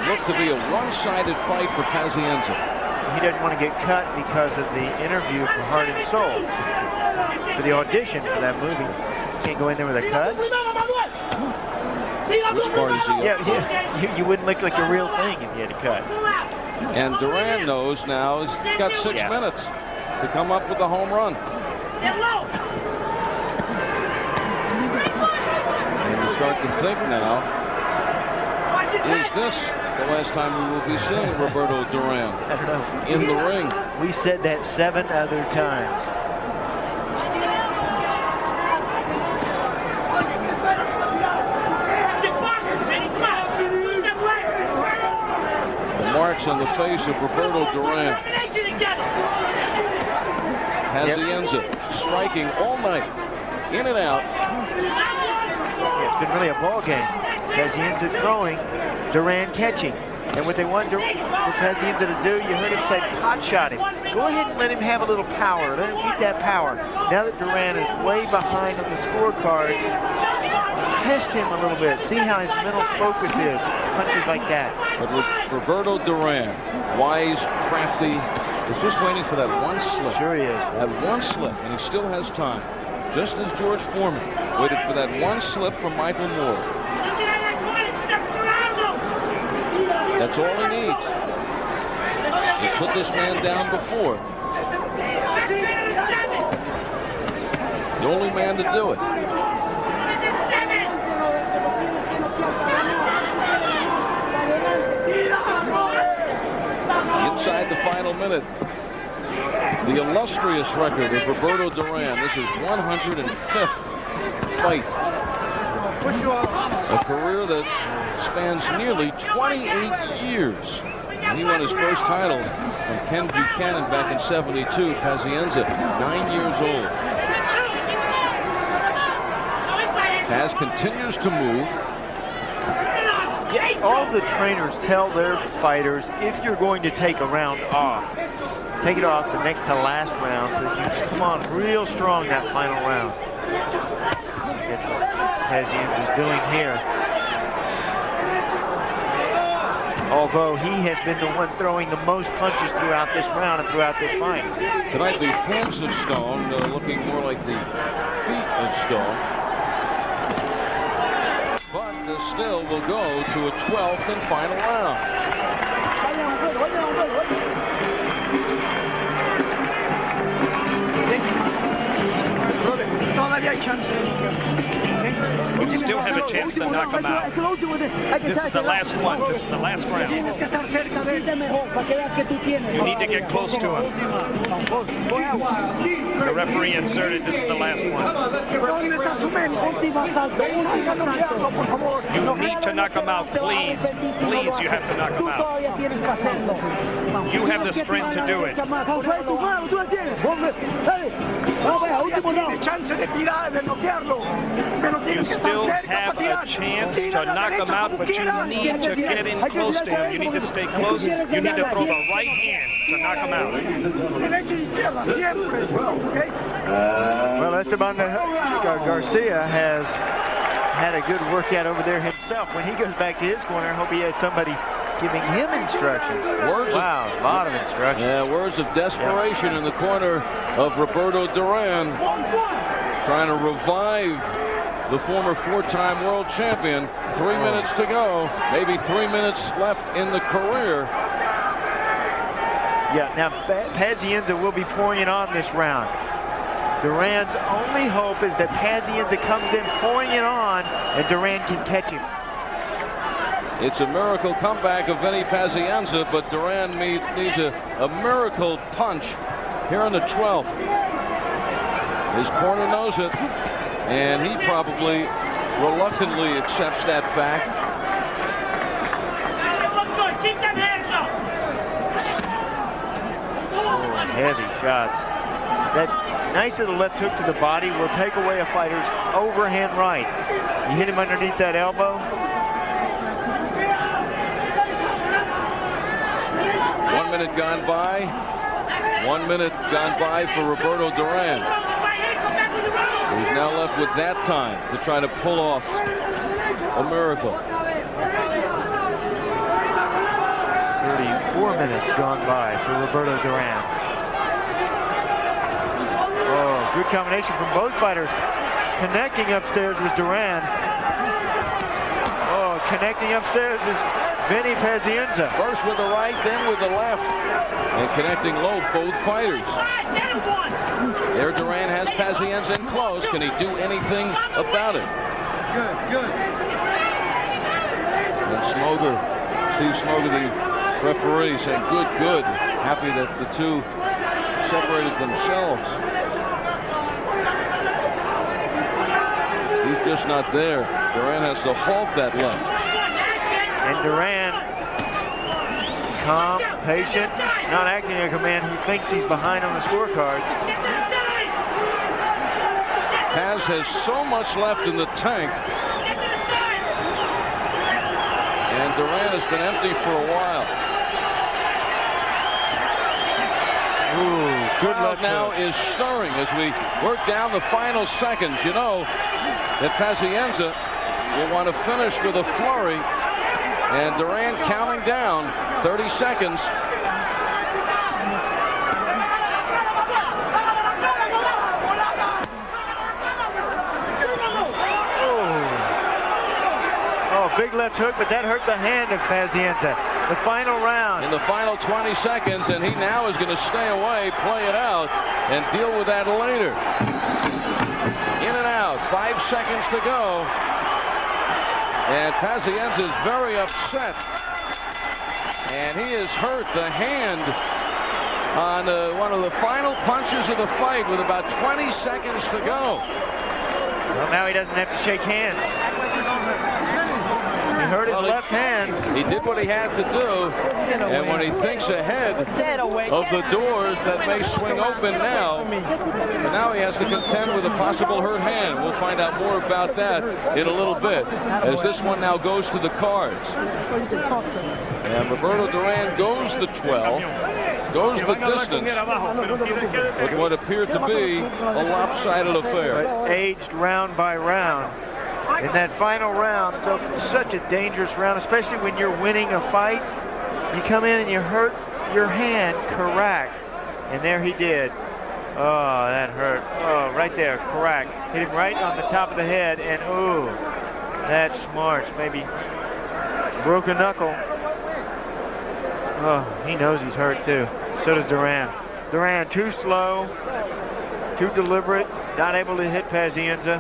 looked to be a one-sided fight for Pazienza. He doesn't want to get cut because of the interview for Heart and Soul. For the audition for that movie. Can't go in there with a cut. Which part is he up? Yeah. You wouldn't look like a real thing if you had a cut. And Duran knows now he's got 6 minutes to come up with the home run. And you start to think now, is this the last time we will be seeing Roberto Duran in the ring? We said that 7 other times. The marks on the face of Roberto Duran. Pazienza striking all night, in and out. Yeah, it's been really a ball game. Pazienza throwing, Duran catching. And what they want for Pazienza to do, you heard him say pot shot him. Go ahead and let him have a little power. Let him eat that power. Now that Duran is way behind on the scorecards, test him a little bit. See how his mental focus is. Punches like that. But with Roberto Duran, wise, crafty, is just waiting for that one slip. Sure he is. That one slip, and he still has time. Just as George Foreman waited for that one slip from Michael Moore. That's all he needs. He put this man down before. The only man to do it. Inside the final minute. The illustrious record is Roberto Duran. This is 105th fight. A career that spans nearly 28 years. And he won his first title from Ken Buchanan back in '72. Pazienza, 9 years old. Paz continues to move. Yeah, all the trainers tell their fighters, if you're going to take a round off, take it off the next to last round so that you come on real strong that final round. That's what Pazienza is doing here. Although he has been the one throwing the most punches throughout this round and throughout this fight. Tonight the hands of stone looking more like the feet of stone. But this still will go to a 12th and final round. You still have a chance to knock him out. This is the last one. This is the last round. You need to get close to him. The referee inserted this is the last one. You need to knock him out, please. Please, you have to knock him out. You have the strength to do it. You still have a chance to knock him out, but you need to get in close to him. You need to stay close. You need to throw the right hand to knock him out. Well, Esteban Garcia has had a good workout over there himself. When he goes back to his corner, I hope he has somebody giving him instructions. Wow, a lot of instructions. Yeah, words of desperation in the corner of Roberto Duran, trying to revive the former four-time world champion. 3 minutes to go, maybe 3 minutes left in the career. Yeah, now Pazienza will be pouring it on this round. Duran's only hope is that Pazienza comes in pouring it on and Duran can catch him. It's a miracle comeback of Vinny Pazienza, but Duran needs a miracle punch here in the 12th. His corner knows it, and he probably reluctantly accepts that fact. Oh, heavy shots. That nice little left hook to the body will take away a fighter's overhand right. You hit him underneath that elbow. 1 minute gone by. 1 minute gone by for Roberto Duran. He's now left with that time to try to pull off a miracle. 34 minutes gone by for Roberto Duran. Oh, good combination from both fighters. Connecting upstairs with Duran. Oh, connecting upstairs is Vinny Pazienza. First with the right, then with the left. And connecting low, both fighters. There Duran has Pazienza in close. Can he do anything about it? Good. And Steve Smoger, the referee, saying good. Happy that the two separated themselves. He's just not there. Duran has to halt that left. And Duran, calm, patient, not acting like a man who thinks he's behind on the scorecard. Paz has so much left in the tank. And Duran has been empty for a while. Ooh, good luck now is stirring as we work down the final seconds. You know that Pazienza will want to finish with a flurry. And Duran counting down 30 seconds. Big left hook, but that hurt the hand of Pazienza. The final round. In the final 20 seconds, and he now is going to stay away, play it out, and deal with that later. In and out, 5 seconds to go. And Pazienza is very upset. And he has hurt the hand on one of the final punches of the fight with about 20 seconds to go. Well, now he doesn't have to shake hands. He hurt his left hand. He did what he had to do, and when he thinks ahead of the doors that may swing open now, and now he has to contend with a possible hurt hand. We'll find out more about that in a little bit, as this one now goes to the cards. And Roberto Duran goes the 12, goes the distance with what appeared to be a lopsided affair. But aged round by round. In that final round, such a dangerous round, especially when you're winning a fight. You come in and you hurt your hand, correct. And there he did. Oh, that hurt. Oh, right there, correct. Hit him right on the top of the head, and ooh, that smarts. Maybe broke a knuckle. Oh, he knows he's hurt too. So does Duran. Duran too slow, too deliberate, not able to hit Pazienza.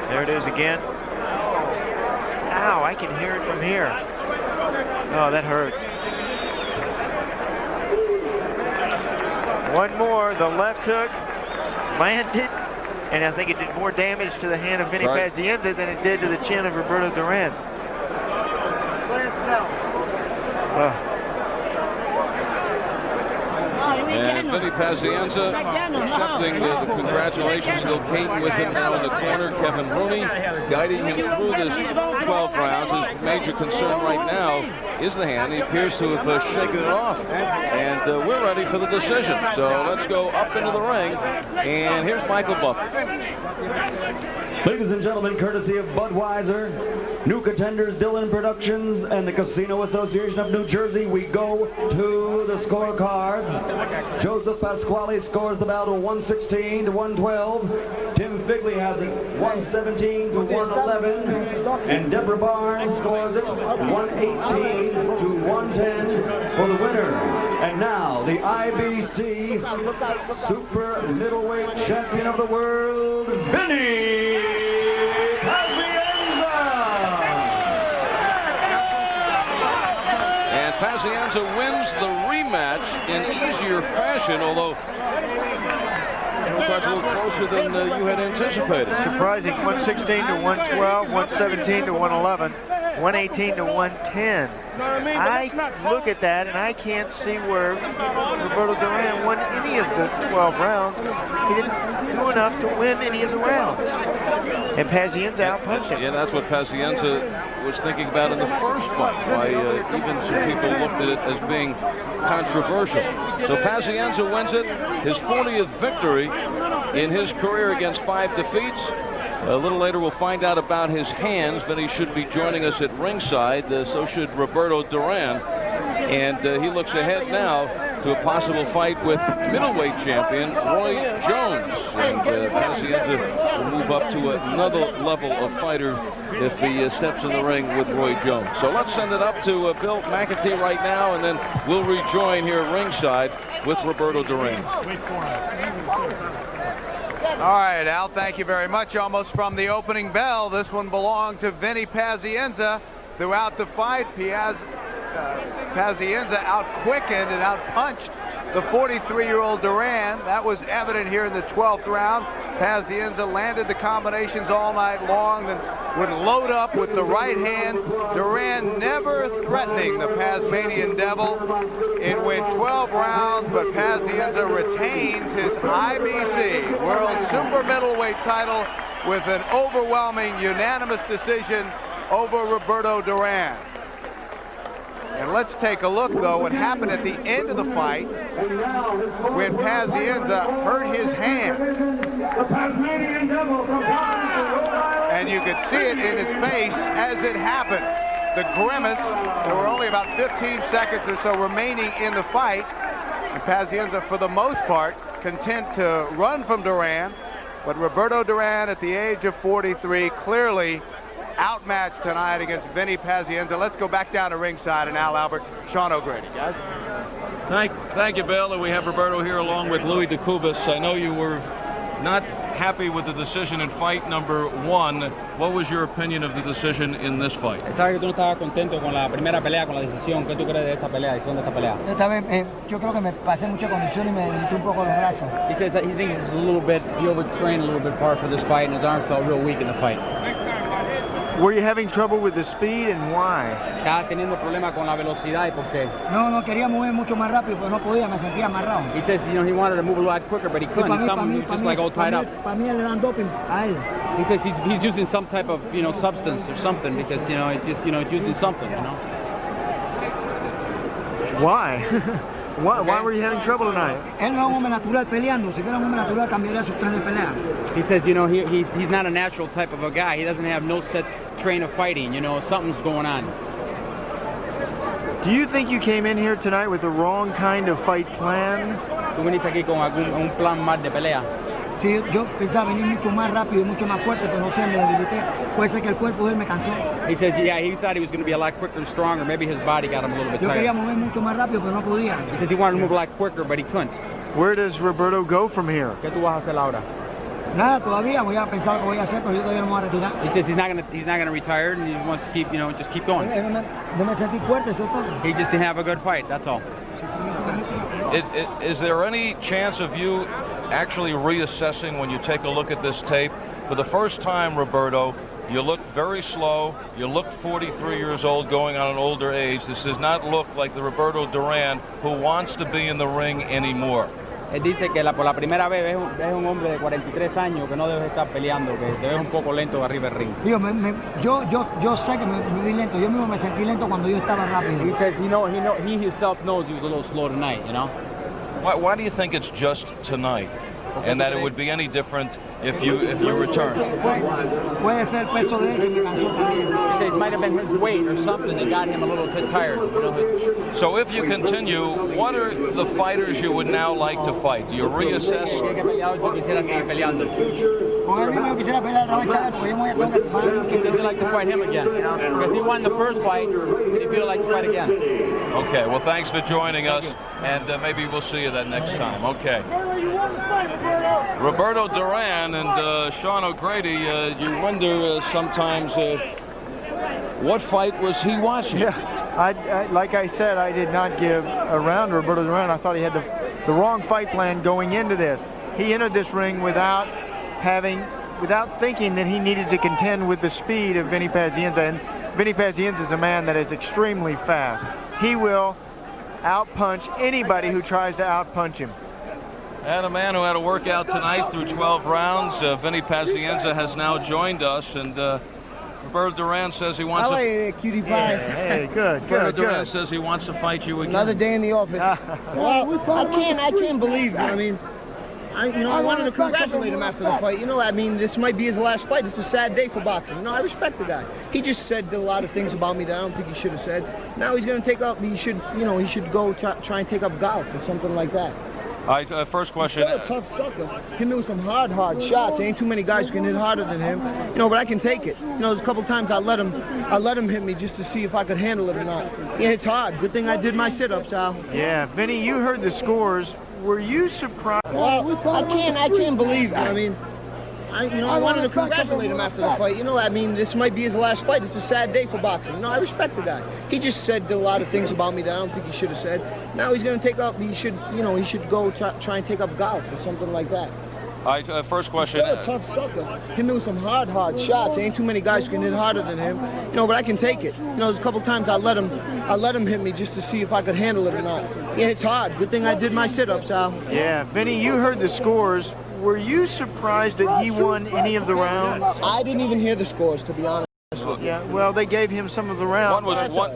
There it is again. Ow, I can hear it from here. Oh, that hurts. One more, the left hook landed, and I think it did more damage to the hand of Vinny Pazienza than it did to the chin of Roberto Duran. And Vinny Pazienza accepting the congratulations. Still Caton with him now in the corner. Kevin Rooney guiding him through this 12 rounds. His major concern right now is the hand. He appears to have shaken it off. And we're ready for the decision. So let's go up into the ring. And here's Michael Buffer. Ladies and gentlemen, courtesy of Budweiser, New Contenders, Dillon Productions, and the Casino Association of New Jersey, we go to the scorecards. Joseph Pasquale scores the bout 116 to 112. Tim Figley has it 117 to 111. And Deborah Barnes scores it 118 to 110 for the winner. And now the IBC Super Middleweight Champion of the World, Vinny Pazienza! And Pazienza wins the rematch in easier fashion, although it was a little closer than you had anticipated. Surprising, 116 to 112, 117 to 111, 118 to 110. I look at that and I can't see where Roberto Duran won any of the 12 rounds. He didn't do enough to win any of the rounds. And Pazienza outpunched him. Yeah, that's what Pazienza was thinking about in the first fight. Why even some people looked at it as being controversial. So Pazienza wins it, his 40th victory in his career against 5 defeats. A little later we'll find out about his hands. Vinny should be joining us at ringside. So should Roberto Duran. And he looks ahead now to a possible fight with middleweight champion Roy Jones. And Pazienza will move up to another level of fighter if he steps in the ring with Roy Jones. So let's send it up to Bill McAtee right now, and then we'll rejoin here at ringside with Roberto Duran. All right, Al, thank you very much. Almost from the opening bell, this one belonged to Vinny Pazienza. Throughout the fight, Pazienza out-quickened and out-punched the 43-year-old Duran. That was evident here in the 12th round. Pazienza landed the combinations all night long, then would load up with the right hand. Duran never threatening the Tasmanian Devil. It went 12 rounds, but Pazienza retains his IBC World Super Middleweight title with an overwhelming unanimous decision over Roberto Duran. And let's take a look, though, what happened at the end of the fight when Pazienza hurt his hand. And you could see it in his face as it happened. The grimace. There were only about 15 seconds or so remaining in the fight. And Pazienza, for the most part, content to run from Duran. But Roberto Duran, at the age of 43, clearly outmatched tonight against Vinny Pazienza. Let's go back down to ringside and Al Albert, Sean O'Grady, guys. Thank you, Bill. And we have Roberto here along with Louis DeCubas. I know you were not happy with the decision in fight number 1. What was your opinion of the decision in this fight? Sabes que tú no estabas contento con la primera pelea, con la decisión. ¿Qué tú crees de esta pelea, de esta pelea? Esta vez yo creo que me pasé mucha condición y me debilité un poco los brazos. He says that he thinks it's a little bit, he overtrained a little bit far for this fight, and his arms felt real weak in the fight. Were you having trouble with the speed, and why? Estaba teniendo problemas con la velocidad, ¿y por qué? No quería mover mucho más rápido, pero no podía, me sentía amarrado. He says, he wanted to move a lot quicker, but he couldn't. He was just like all tied up. Para mí le dan doping a él. He says he's using some type of, substance or something because, it's just, using something, Why? Why were you having trouble tonight? Él no es un hombre natural peleando. Si fuera un hombre natural, cambiaría su tren de pelea. He says, he's not a natural type of a guy. He doesn't have no set train of fighting. Something's going on. Do you think you came in here tonight with the wrong kind of fight plan? ¿Tú viniste aquí con un plan más de pelea? Sí, yo pensaba venir mucho más rápido y mucho más fuerte, pero no sé, me debilité. Puede ser que el cuerpo de él me cansó. He says, yeah, he thought he was going to be a lot quicker and stronger. Maybe his body got him a little bit Yo tired. quería mover mucho más rápido, pero no podía. He says he wanted to move a lot quicker, but he couldn't. Where does Roberto go from here? ¿Qué tú vas a hacer ahora? Nada, todavía voy a pensar lo que voy a hacer, pero yo todavía no me voy a retirar. He says he's not going to retire, and he wants to keep, just keep going. No me sentí fuerte, eso es todo. He just didn't have a good fight. That's all. Is there any chance of you actually reassessing when you take a look at this tape? For the first time, Roberto, you look very slow. You look 43 years old, going on an older age. This does not look like the Roberto Duran who wants to be in the ring anymore. Él dice que por la primera vez ves un hombre de 43 años que no debes estar peleando, que te ves un poco lento de arriba del ring. Digo, yo sé que me vi lento. Yo mismo me sentí lento cuando yo estaba rápido. He says he himself knows he was a little slow tonight, Why do you think it's just tonight, and that it would be any different if you return? Puede ser el peso de él que me cansó también. He says it might have been his weight or something that got him a little bit tired. So if you continue, what are the fighters you would now like to fight? Do you reassess? Con él mismo yo quisiera pelear otra vez, Chávez, porque yo me voy a tener que parar mucho. He says he'd like to fight him again. Because he won the first fight, he'd feel like to fight again. Okay, well, thanks for joining us, and maybe we'll see you that next time. Okay. Roberto Duran and Sean O'Grady, you wonder sometimes what fight was he watching? Yeah, like I said, I did not give a round to Roberto Duran. I thought he had the wrong fight plan going into this. He entered this ring without thinking that he needed to contend with the speed of Vinny Pazienza. And Vinny Pazienza is a man that is extremely fast. He will outpunch anybody who tries to outpunch him. And a man who had a workout tonight through 12 rounds, Vinny Pazienza, has now joined us, and Roberto Duran says he wants to... cutie pie. Hey, good. Roberto Duran says he wants to fight you again. Another day in the office. Well, I can't believe it. I mean, I wanted to congratulate him after the fight. This might be his last fight. It's a sad day for boxing. I respect the guy. He just said a lot of things about me that I don't think he should have said. Now he's going to take up, he should go try and take up golf or something like that. First question. He's a tough sucker. Hit me with some hard shots. There ain't too many guys who can hit harder than him. But I can take it. There's a couple times I let him hit me just to see if I could handle it or not. Yeah, it's hard. Good thing I did my sit-ups, Al. Yeah, Vinny, you heard the scores. Were you surprised? Well, I can't believe it. I wanted to congratulate him after the fight. This might be his last fight. It's a sad day for boxing. I respect the guy. He just said a lot of things about me that I don't think he should have said. Now he's going to take up, he should go try and take up golf or something like that. First question. He's a tough sucker. Hit me with some hard shots. There ain't too many guys who can hit harder than him. But I can take it. There's a couple times I let him hit me just to see if I could handle it or not. Yeah, it's hard. Good thing I did my sit-ups, Al. Yeah, Vinny, you heard the scores. Were you surprised that he won any of the rounds? I didn't even hear the scores, to be honest. Yeah, well, they gave him some of the rounds.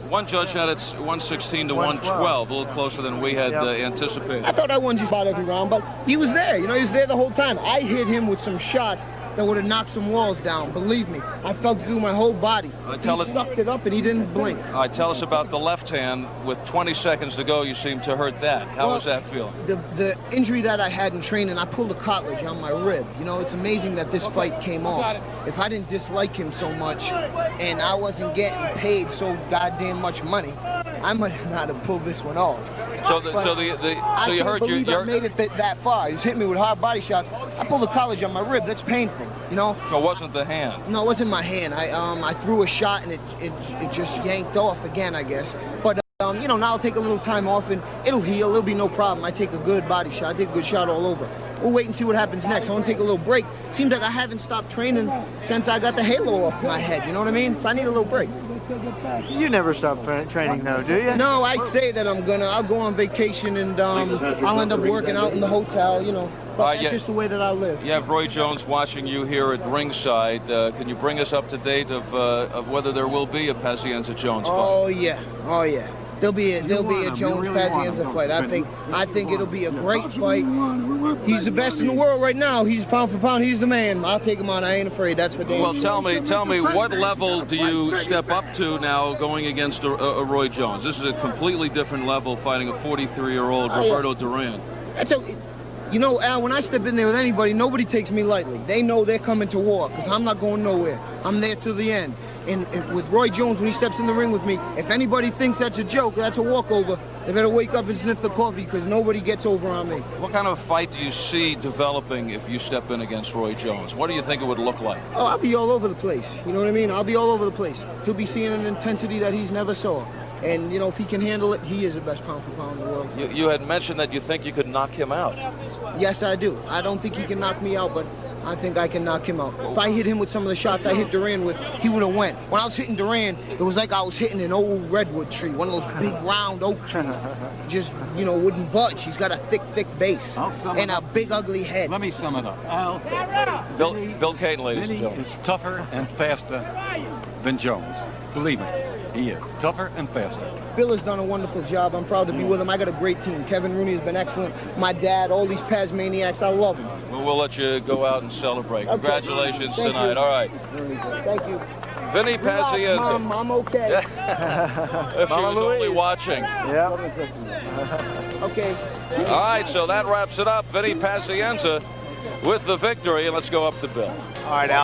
One judge had it 116 to 112, a little closer than we had anticipated. I thought I won just about every round, but he was there. You know, he was there the whole time. I hit him with some shots that would have knocked some walls down. Believe me, I felt it through my whole body. He sucked it up and he didn't blink. All right, tell us about the left hand. With 20 seconds to go, you seem to hurt that. How was that feeling? The injury that I had in training, I pulled a cartilage on my rib. You know, it's amazing that this fight came off. If I didn't dislike him so much and I wasn't getting paid so goddamn much money, I might not have pulled this one off. So you hurt I made it that far. He was hitting me with hard body shots. I pulled a cartilage on my rib. That's painful, you know. So it wasn't the hand? No, it wasn't my hand. I threw a shot and it just yanked off again, I guess. But you know, now I'll take a little time off and it'll heal. It'll be no problem. I take a good body shot. I take a good shot all over. We'll wait and see what happens next. I want to take a little break. Seems like I haven't stopped training since I got the halo off my head. You know what I mean? So I need a little break. You never stop training, though, do you? No, I say that I'll go on vacation and I'll end up working out in the hotel, you know. But that's just the way that I live. You have Roy Jones watching you here at ringside. Can you bring us up to date of whether there will be a Pazienza Jones fight? Oh yeah, oh yeah. There'll be a Jones Pazienza fight. I think it'll be a great fight. He's the best in the world right now. He's pound for pound. He's the man. I'll take him on. I ain't afraid. That's for damn. Well, tell me, what level do you step up to now going against a Roy Jones? This is a completely different level, fighting a 43-year-old Roberto Duran. You know, Al, when I step in there with anybody, nobody takes me lightly. They know they're coming to war because I'm not going nowhere. I'm there till the end. And with Roy Jones, when he steps in the ring with me, if anybody thinks that's a joke, that's a walkover, they better wake up and sniff the coffee because nobody gets over on me. What kind of fight do you see developing if you step in against Roy Jones? What do you think it would look like? Oh, I'll be all over the place. You know what I mean? I'll be all over the place. He'll be seeing an intensity that he's never saw. And, you know, if he can handle it, he is the best pound for pound in the world. You had mentioned that you think you could knock him out. Yes, I do. I don't think he can knock me out, but I think I can knock him out. If I hit him with some of the shots I hit Duran with, he would have went. When I was hitting Duran, it was like I was hitting an old redwood tree, one of those big round oak trees. Just, you know, wouldn't budge. He's got a thick base and a big ugly head. Let me sum it up. Al, Bill Caton, ladies and gentlemen. Vinny is tougher and faster than Jones. Believe me, he is tougher and faster. Bill has done a wonderful job. I'm proud to be with him. I got a great team. Kevin Rooney has been excellent. My dad, all these Paz maniacs, I love them. Well, we'll let you go out and celebrate. Okay. Congratulations tonight. You. All right. Thank you. Vinny Pazienza. Mom, I'm okay. If she was only watching. Yeah. Okay. All right, so that wraps it up. Vinny Pazienza with the victory. And let's go up to Bill. All right, Al.